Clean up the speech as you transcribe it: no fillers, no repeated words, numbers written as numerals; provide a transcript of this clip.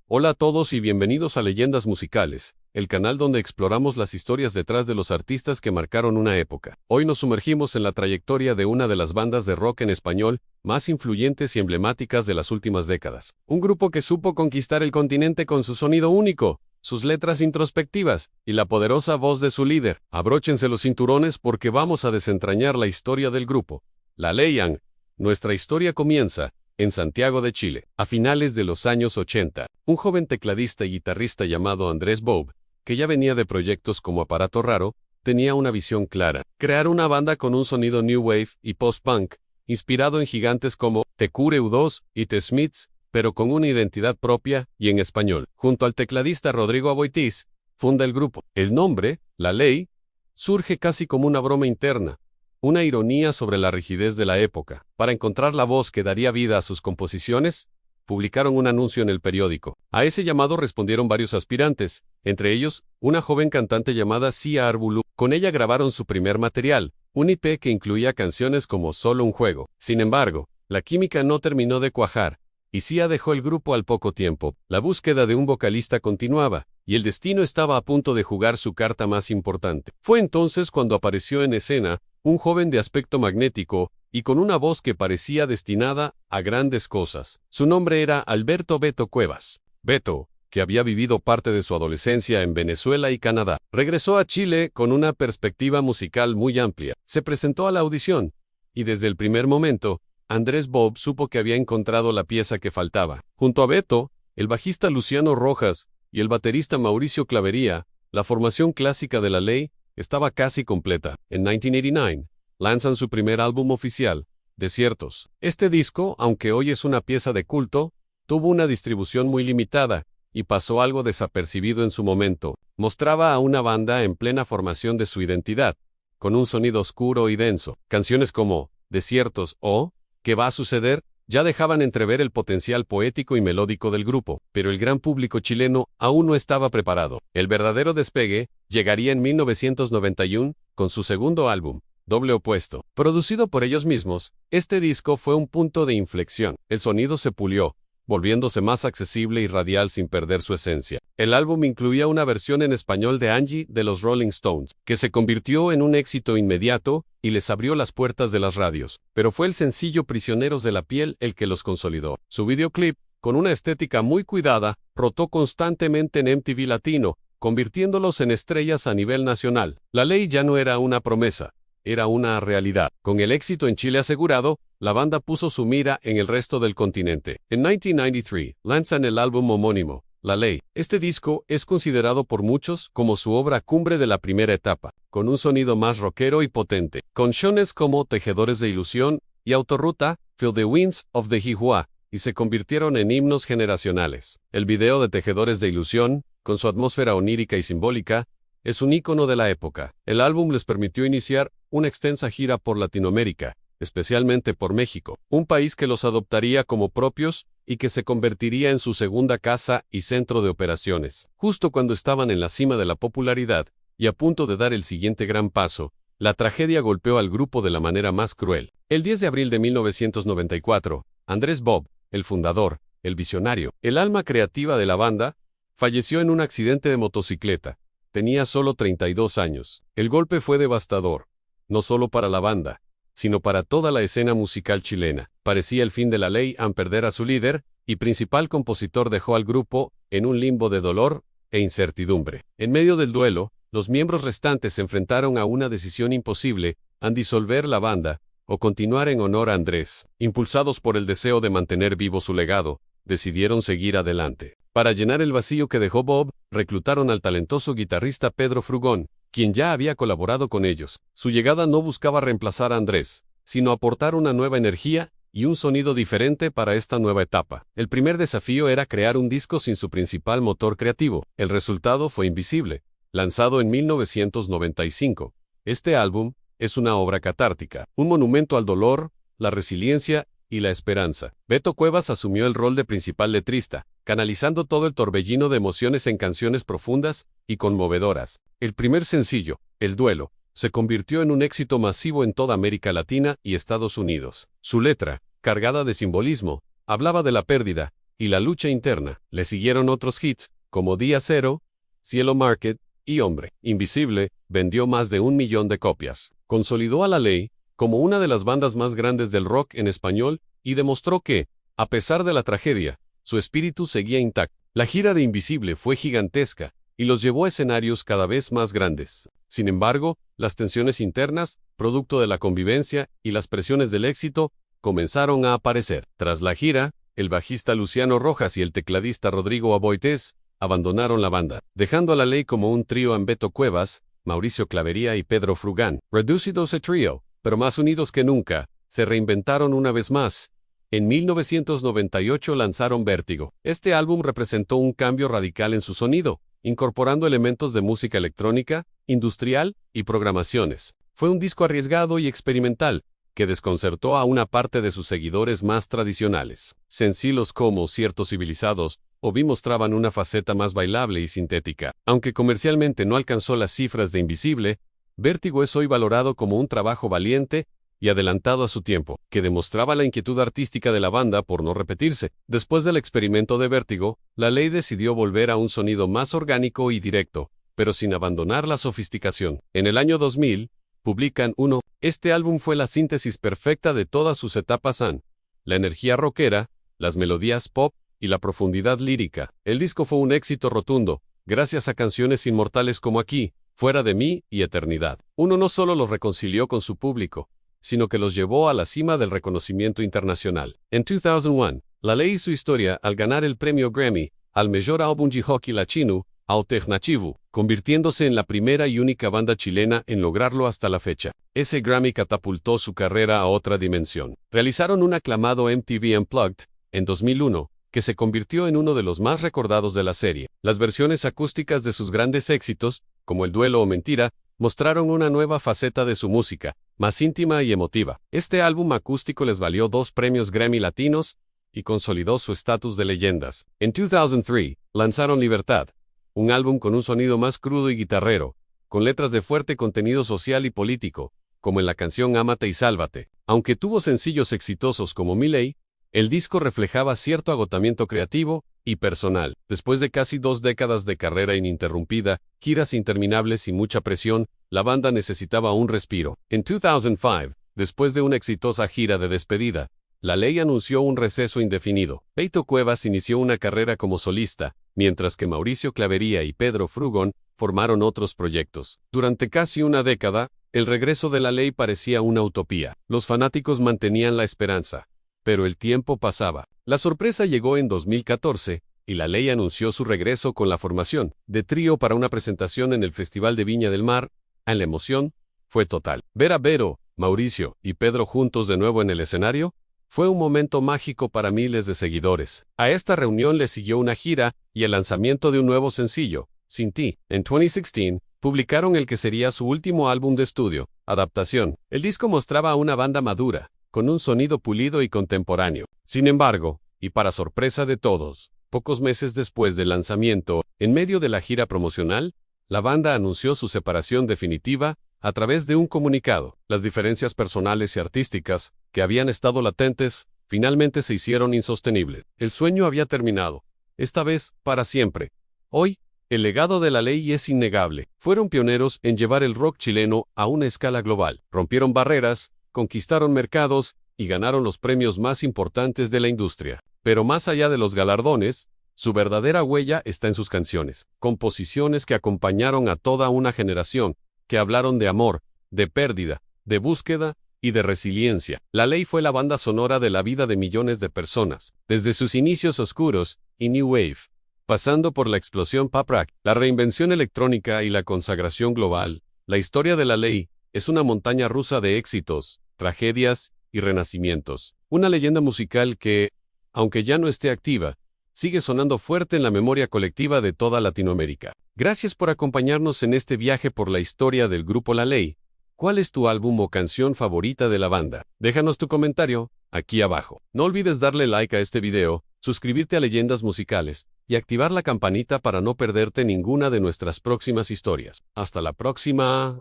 Hola a todos y bienvenidos a Leyendas Musicales, el canal donde exploramos las historias detrás de los artistas que marcaron una época. Hoy nos sumergimos en la trayectoria de una de las bandas de rock en español más influyentes y emblemáticas de las últimas décadas. Un grupo que supo conquistar el continente con su sonido único, sus letras introspectivas y la poderosa voz de su líder. Abróchense los cinturones porque vamos a desentrañar la historia del grupo. La Ley Ang. Nuestra historia comienza en Santiago de Chile, a finales de los años 80, un joven tecladista y guitarrista llamado Andrés Bob, que ya venía de proyectos como Aparato Raro, tenía una visión clara: crear una banda con un sonido new wave y post-punk, inspirado en gigantes como The Cure U2 y The Smiths, pero con una identidad propia y en español. Junto al tecladista Rodrigo Aboitiz, funda el grupo. El nombre, La Ley, surge casi como una broma interna, una ironía sobre la rigidez de la época. Para encontrar la voz que daría vida a sus composiciones, publicaron un anuncio en el periódico. A ese llamado respondieron varios aspirantes, entre ellos, una joven cantante llamada Sia Arbulú. Con ella grabaron su primer material, un EP que incluía canciones como Solo un juego. Sin embargo, la química no terminó de cuajar, y Sia dejó el grupo al poco tiempo. La búsqueda de un vocalista continuaba, y el destino estaba a punto de jugar su carta más importante. Fue entonces cuando apareció en escena un joven de aspecto magnético y con una voz que parecía destinada a grandes cosas. Su nombre era Alberto Beto Cuevas. Beto, que había vivido parte de su adolescencia en Venezuela y Canadá, regresó a Chile con una perspectiva musical muy amplia. Se presentó a la audición, y desde el primer momento, Andrés Bob supo que había encontrado la pieza que faltaba. Junto a Beto, el bajista Luciano Rojas y el baterista Mauricio Clavería, la formación clásica de La Ley estaba casi completa. En 1989, lanzan su primer álbum oficial, Desiertos. Este disco, aunque hoy es una pieza de culto, tuvo una distribución muy limitada, y pasó algo desapercibido en su momento. Mostraba a una banda en plena formación de su identidad, con un sonido oscuro y denso. Canciones como Desiertos o ¿Qué va a suceder? Ya dejaban entrever el potencial poético y melódico del grupo, pero el gran público chileno aún no estaba preparado. El verdadero despegue llegaría en 1991, con su segundo álbum, Doble Opuesto. Producido por ellos mismos, este disco fue un punto de inflexión. El sonido se pulió, volviéndose más accesible y radial sin perder su esencia. El álbum incluía una versión en español de Angie de los Rolling Stones, que se convirtió en un éxito inmediato y les abrió las puertas de las radios. Pero fue el sencillo Prisioneros de la Piel el que los consolidó. Su videoclip, con una estética muy cuidada, rotó constantemente en MTV Latino, convirtiéndolos en estrellas a nivel nacional. La Ley ya no era una promesa, era una realidad. Con el éxito en Chile asegurado, la banda puso su mira en el resto del continente. En 1993, lanzan el álbum homónimo, La Ley. Este disco es considerado por muchos como su obra cumbre de la primera etapa, con un sonido más rockero y potente. Canciones como Tejedores de Ilusión y Autorruta, Feel the Winds of the Jihua, y se convirtieron en himnos generacionales. El video de Tejedores de Ilusión, con su atmósfera onírica y simbólica, es un ícono de la época. El álbum les permitió iniciar una extensa gira por Latinoamérica, especialmente por México, un país que los adoptaría como propios y que se convertiría en su segunda casa y centro de operaciones. Justo cuando estaban en la cima de la popularidad y a punto de dar el siguiente gran paso, la tragedia golpeó al grupo de la manera más cruel. El 10 de abril de 1994, Andrés Bob, el fundador, el visionario, el alma creativa de la banda, falleció en un accidente de motocicleta. Tenía solo 32 años. El golpe fue devastador, no solo para la banda, sino para toda la escena musical chilena. Parecía el fin de La Ley al perder a su líder y principal compositor. Dejó al grupo en un limbo de dolor e incertidumbre. En medio del duelo, los miembros restantes se enfrentaron a una decisión imposible: disolver la banda o continuar en honor a Andrés. Impulsados por el deseo de mantener vivo su legado, decidieron seguir adelante. Para llenar el vacío que dejó Bob, reclutaron al talentoso guitarrista Pedro Frugón, quien ya había colaborado con ellos. Su llegada no buscaba reemplazar a Andrés, sino aportar una nueva energía y un sonido diferente para esta nueva etapa. El primer desafío era crear un disco sin su principal motor creativo. El resultado fue Invisible, lanzado en 1995. Este álbum es una obra catártica, un monumento al dolor, la resiliencia y la esperanza. Beto Cuevas asumió el rol de principal letrista, canalizando todo el torbellino de emociones en canciones profundas y conmovedoras. El primer sencillo, El Duelo, se convirtió en un éxito masivo en toda América Latina y Estados Unidos. Su letra, cargada de simbolismo, hablaba de la pérdida y la lucha interna. Le siguieron otros hits, como Día Cero, Cielo Market y Hombre Invisible, vendió más de 1 millón de copias. Consolidó a La Ley como una de las bandas más grandes del rock en español y demostró que, a pesar de la tragedia, su espíritu seguía intacto. La gira de Invisible fue gigantesca y los llevó a escenarios cada vez más grandes. Sin embargo, las tensiones internas, producto de la convivencia y las presiones del éxito, comenzaron a aparecer. Tras la gira, el bajista Luciano Rojas y el tecladista Rodrigo Aboites abandonaron la banda, dejando a La Ley como un trío en Beto Cuevas, Mauricio Clavería y Pedro Frugán. Reducidos a trío, pero más unidos que nunca, se reinventaron una vez más. En 1998 lanzaron Vértigo. Este álbum representó un cambio radical en su sonido, incorporando elementos de música electrónica, industrial y programaciones. Fue un disco arriesgado y experimental, que desconcertó a una parte de sus seguidores más tradicionales. Sencillos como Ciertos Civilizados o Vi mostraban una faceta más bailable y sintética. Aunque comercialmente no alcanzó las cifras de Invisible, Vértigo es hoy valorado como un trabajo valiente y adelantado a su tiempo, que demostraba la inquietud artística de la banda por no repetirse. Después del experimento de Vértigo, La Ley decidió volver a un sonido más orgánico y directo, pero sin abandonar la sofisticación. En el año 2000, publican Uno. Este álbum fue la síntesis perfecta de todas sus etapas la energía rockera, las melodías pop y la profundidad lírica. El disco fue un éxito rotundo, gracias a canciones inmortales como Aquí, Fuera de mí y Eternidad. Uno no solo los reconcilió con su público, sino que los llevó a la cima del reconocimiento internacional. En 2001, La Ley hizo historia al ganar el premio Grammy al mejor álbum de rock latino alternativo, convirtiéndose en la primera y única banda chilena en lograrlo hasta la fecha. Ese Grammy catapultó su carrera a otra dimensión. Realizaron un aclamado MTV Unplugged en 2001, que se convirtió en uno de los más recordados de la serie. Las versiones acústicas de sus grandes éxitos, como El Duelo o Mentira, mostraron una nueva faceta de su música, más íntima y emotiva. Este álbum acústico les valió 2 premios Grammy latinos y consolidó su estatus de leyendas. En 2003, lanzaron Libertad, un álbum con un sonido más crudo y guitarrero, con letras de fuerte contenido social y político, como en la canción Ámate y Sálvate. Aunque tuvo sencillos exitosos como Mi Ley, el disco reflejaba cierto agotamiento creativo y personal. Después de casi 2 décadas de carrera ininterrumpida, giras interminables y mucha presión, la banda necesitaba un respiro. En 2005, después de una exitosa gira de despedida, La Ley anunció un receso indefinido. Beto Cuevas inició una carrera como solista, mientras que Mauricio Clavería y Pedro Frugón formaron otros proyectos. Durante casi una década, el regreso de La Ley parecía una utopía. Los fanáticos mantenían la esperanza, pero el tiempo pasaba. La sorpresa llegó en 2014, y La Ley anunció su regreso con la formación de trío para una presentación en el Festival de Viña del Mar. La emoción fue total. Ver a Vero, Mauricio y Pedro juntos de nuevo en el escenario fue un momento mágico para miles de seguidores. A esta reunión le siguió una gira y el lanzamiento de un nuevo sencillo, Sin Ti. En 2016, publicaron el que sería su último álbum de estudio, Adaptación. El disco mostraba a una banda madura, con un sonido pulido y contemporáneo. Sin embargo, y para sorpresa de todos, pocos meses después del lanzamiento, en medio de la gira promocional, la banda anunció su separación definitiva a través de un comunicado. Las diferencias personales y artísticas, que habían estado latentes, finalmente se hicieron insostenibles. El sueño había terminado, esta vez para siempre. Hoy, el legado de La Ley es innegable. Fueron pioneros en llevar el rock chileno a una escala global. Rompieron barreras, conquistaron mercados y ganaron los premios más importantes de la industria. Pero más allá de los galardones, su verdadera huella está en sus canciones, composiciones que acompañaron a toda una generación, que hablaron de amor, de pérdida, de búsqueda y de resiliencia. La Ley fue la banda sonora de la vida de millones de personas, desde sus inicios oscuros y New Wave, pasando por la explosión pop rock, la reinvención electrónica y la consagración global. La historia de La Ley es una montaña rusa de éxitos, tragedias y renacimientos. Una leyenda musical que, aunque ya no esté activa, sigue sonando fuerte en la memoria colectiva de toda Latinoamérica. Gracias por acompañarnos en este viaje por la historia del grupo La Ley. ¿Cuál es tu álbum o canción favorita de la banda? Déjanos tu comentario aquí abajo. No olvides darle like a este video, suscribirte a Leyendas Musicales y activar la campanita para no perderte ninguna de nuestras próximas historias. Hasta la próxima.